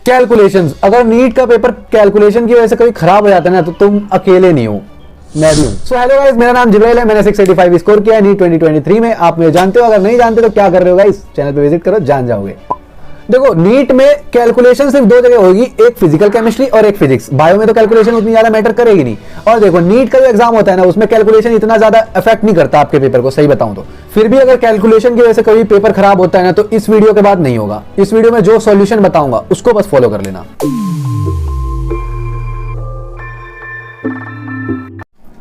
Calculations, अगर NEET का paper calculation की वजह से कभी खराब हो जाता है ना तो तुम अकेले नहीं हो, मैं भी हूं। सो हेलो गाइस, मेरा नाम जिब्राइल है, मैंने 685 स्कोर किया है नीट 2023 में। आप मुझे जानते हो, अगर नहीं जानते तो क्या कर रहे हो गाइस, चैनल पे विजिट करो, जान जाओगे। देखो नीट में कैलकुलेशन सिर्फ दो जगह होगी, एक फिजिकल केमिस्ट्री और एक फिजिक्स। बायो में तो कैलकुलेशन उतनी ज्यादा मैटर करेगी नहीं। और देखो नीट का जो एग्जाम होता है ना, उसमें कैलकुलेशन इतना ज्यादा इफेक्ट नहीं करता आपके पेपर को, सही बताऊं तो। फिर भी अगर कैलकुलेशन की वजह से कभी पेपर खराब होता है ना, तो इस वीडियो के बाद नहीं होगा। इस वीडियो में जो सॉल्यूशन बताऊंगा उसको बस फॉलो कर लेना।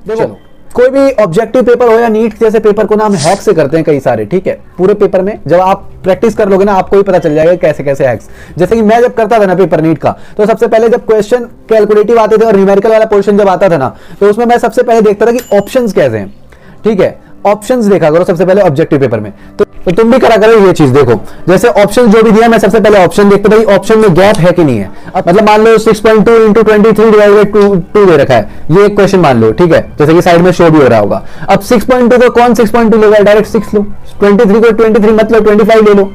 देखो कोई भी ऑब्जेक्टिव पेपर हो या नीट जैसे पेपर को ना हम हैक से करते हैं कई सारे, ठीक है। पूरे पेपर में जब आप प्रैक्टिस कर लोगे ना, आपको भी पता चल जाएगा कैसे कैसे हैक्स। जैसे कि मैं जब करता था ना पेपर नीट का, तो सबसे पहले जब क्वेश्चन कैलकुलेटिव आते थे और न्यूमेरिकल वाला पोर्शन जब आता था ना, तो उसमें मैं सबसे पहले देखता था कि ऑप्शंस कैसे हैं, ठीक है। ऑप्शंस देखा करो सबसे पहले ऑब्जेक्टिव पेपर में, तो तुम भी करा करो ये चीज। देखो जैसे ऑप्शन जो भी दिया, मैं सबसे पहले ऑप्शन देखता था कि ऑप्शन में गैप है कि नहीं है। अब मतलब मान लो 6.2 × 23 डिवाइडेड 2 दे रखा है, ये एक क्वेश्चन मान लो, ठीक है, जैसे कि साइड में शो भी हो रहा होगा। अब 6.2 को कौन 6.2 लेगा, डायरेक्ट 6 लो। 23 को 23 मतलब 25 ले लो।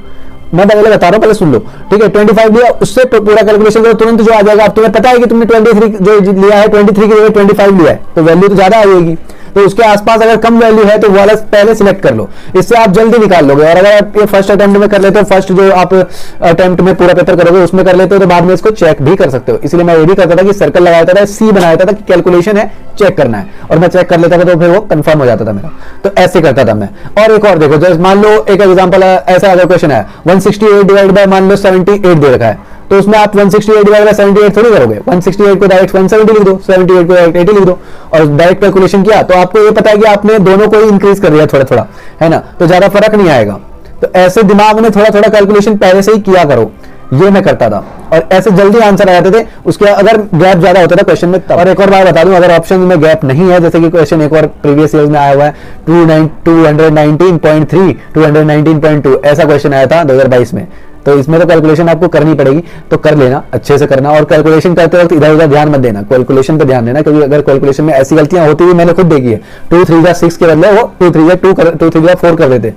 मैं पहले बता रहा हूं, पहले सुन लो, ठीक है। 25 लिया, उससे पूरा कैलकुलेशन करो, तुरंत जो आ जाएगा। अब तुम्हें पता है कि तुमने 23 जो लिया है, 23 की जगह 25 लिया है, तो वैल्यू तो ज्यादा आ जाएगी। तो उसके आसपास अगर कम वैल्यू है तो वाला पहले सिलेक्ट कर लो, इससे आप जल्दी निकाल लोगे। और अगर आप ये फर्स्ट अटेम्प्ट में कर लेते हो, फर्स्ट जो आप अटेम्प्ट में पूरा पेपर करोगे उसमें कर लेते हो, तो बाद में इसको चेक भी कर सकते हो। इसलिए मैं ये भी करता था कि सर्कल लगाया था, सी बनाया था कि कैलकुलेशन है, चेक करना है, और मैं चेक कर लेता था तो फिर वो कंफर्म हो जाता था मेरा। तो ऐसे करता था मैं। और एक और देखो, जैसे मान लो एक एग्जांपल ऐसा अगर क्वेश्चन है 168 डिवाइड बाय मान लो 78 दे रखा है, तो उसमें आप 168 डिवाइड बाय 78 थोड़ी करोगे। 168 को डायरेक्ट 170 लिख दो, 78 को डायरेक्ट 80 लिख दो, और डायरेक्ट कैलकुलेशन किया तो आपको ये पता है कि आपने दोनों को ही इंक्रीज कर दिया थोड़ा थोड़ा, है ना, तो ज्यादा फर्क नहीं आएगा। तो ऐसे दिमाग में थोड़ा थोड़ा कैलकुलेशन पहले से ही किया करो, ये मैं करता था, और ऐसे जल्दी आंसर आ जाते थे। उसके अगर गैप ज्यादा होता था क्वेश्चन में। और एक और बात बता दूं, अगर ऑप्शन में गैप नहीं है, जैसे कि क्वेश्चन एक और प्रीवियस ईयर में आया हुआ है 219.3 219.2 ऐसा क्वेश्चन आया था 2022 में, तो इसमें तो कैलकुलेशन आपको करनी पड़ेगी, तो कर लेना, अच्छे से करना। और कैलकुलेशन करते वक्त इधर उधर ध्यान मत देना, कैलकुलेशन पे ध्यान देना, क्योंकि अगर कैलकुलेशन में ऐसी गलतियां होती हुई मैंने खुद देखी है, 2 3 6 के बदले वो 2 3 4 कर देते,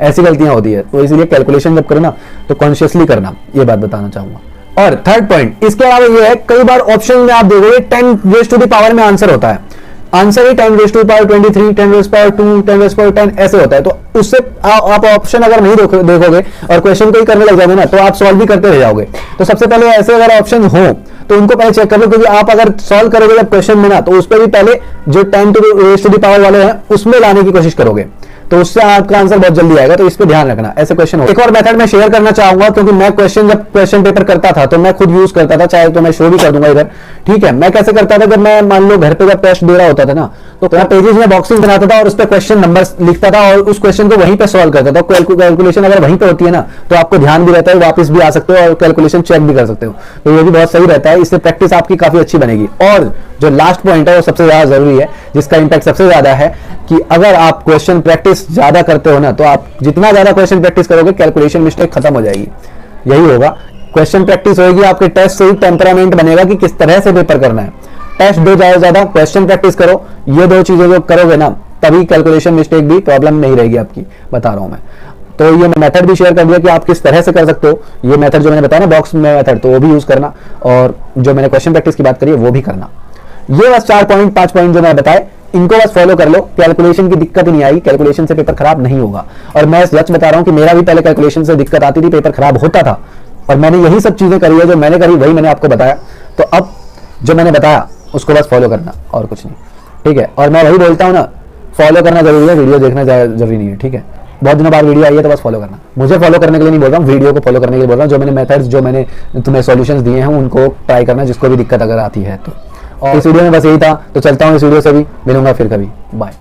ऐसी गलतियां होती है। तो इसलिए कैलकुलेशन जब करना तो कॉन्शियसली करना, ये बात बताना चाहूंगा। और थर्ड पॉइंट इसके अलावा ये है, कई बार ऑप्शन में आप देखोगे 10⁻⁴ में आंसर होता है, आंसर ही 10⁻23 10⁻2 10⁻10 ऐसे होता है। तो उससे आप ऑप्शन अगर नहीं देखोगे और क्वेश्चन को ही करने लग जाओगे ना, तो आप सॉल्व भी करते रह जाओगे। तो सबसे पहले ऐसे अगर ऑप्शन हो तो उनको पहले चेक कर लो, क्योंकि आप अगर सॉल्व करोगे जब क्वेश्चन में ना, तो उस पर भी पहले जो 10⁻⁴ वाले हैं उसमें लाने की कोशिश करोगे, तो उससे आपका आंसर बहुत जल्दी आएगा। तो इस पे ध्यान रखना, ऐसे क्वेश्चन हो। एक और मेथड मैं शेयर करना चाहूंगा, क्योंकि मैं जब क्वेश्चन पेपर करता था तो मैं खुद यूज करता था, चाहे तो मैं शो भी कर दूंगा इधर, ठीक है। मैं कैसे करता था, जब मैं मान लो घर पे जब टेस्ट दे रहा होता था ना, तो मैं पेजेस में बॉक्सिंग बनाता था और उस पर क्वेश्चन नंबर लिखता था और उस क्वेश्चन को वहीं पे सॉल्व करता था। कैलकुलेशन अगर वहीं पे होती है ना, तो आपको ध्यान भी रहता है, वापस भी आ सकते हो और कैलकुलेशन चेक भी कर सकते हो। तो ये भी बहुत सही रहता है, इससे प्रैक्टिस आपकी काफी अच्छी बनेगी। और जो लास्ट पॉइंट है वो सबसे ज्यादा जरूरी है, जिसका इंपैक्ट सबसे ज्यादा है, कि अगर आप क्वेश्चन प्रैक्टिस ज्यादा करते हो ना, तो आप जितना ज्यादा क्वेश्चन प्रैक्टिस करोगे, कैलकुलेशन मिस्टेक खत्म हो जाएगी। यही होगा, क्वेश्चन प्रैक्टिस होगी, आपके टेस्ट से ही टेम्परामेंट बनेगा कि किस तरह से पेपर करना है। टेस्ट दो ज्यादा, क्वेश्चन प्रैक्टिस करो, ये दो चीजें जो करोगे ना, तभी कैलकुलेशन मिस्टेक भी प्रॉब्लम नहीं रहेगी आपकी, बता रहा हूं मैं। तो ये मेथड भी शेयर कर दिया कि आप किस तरह से कर सकते हो। ये मेथड जो मैंने बताया ना बॉक्स में मेथड, तो वो भी यूज करना, और जो मैंने क्वेश्चन प्रैक्टिस की बात करी है वो भी करना। ये बस 5 पॉइंट जो मैं बताए, इनको बस फॉलो कर लो, कैलकुलेशन की दिक्कत ही नहीं आएगी, कैलकुलेशन से पेपर खराब नहीं होगा। और मैं सच बता रहा हूं कि मेरा भी पहले कैलकुलेशन से दिक्कत आती थी, पेपर खराब होता था, और मैंने यही सब चीजें करी है, जो मैंने करी वही मैंने आपको बताया। तो अब जो मैंने बताया उसको बस फॉलो करना, और कुछ नहीं, ठीक है। और मैं वही बोलता हूं ना, फॉलो करना जरूरी है, वीडियो देखना जरूरी नहीं है, ठीक है। बहुत दिनों बाद वीडियो आई है तो बस फॉलो करना। मुझे फॉलो करने के लिए नहीं बोल रहा हूँ, वीडियो को फॉलो करने के लिए बोल रहा हूँ। जो मैंने मेथड्स, जो मैंने तुम्हें सॉल्यूशंस दिए हैं, उनको ट्राई करना, जिसको भी दिक्कत अगर आती है तो। और इस वीडियो में बस यही था, तो चलता हूँ इस वीडियो से भी, मिलूंगा फिर कभी, बाय।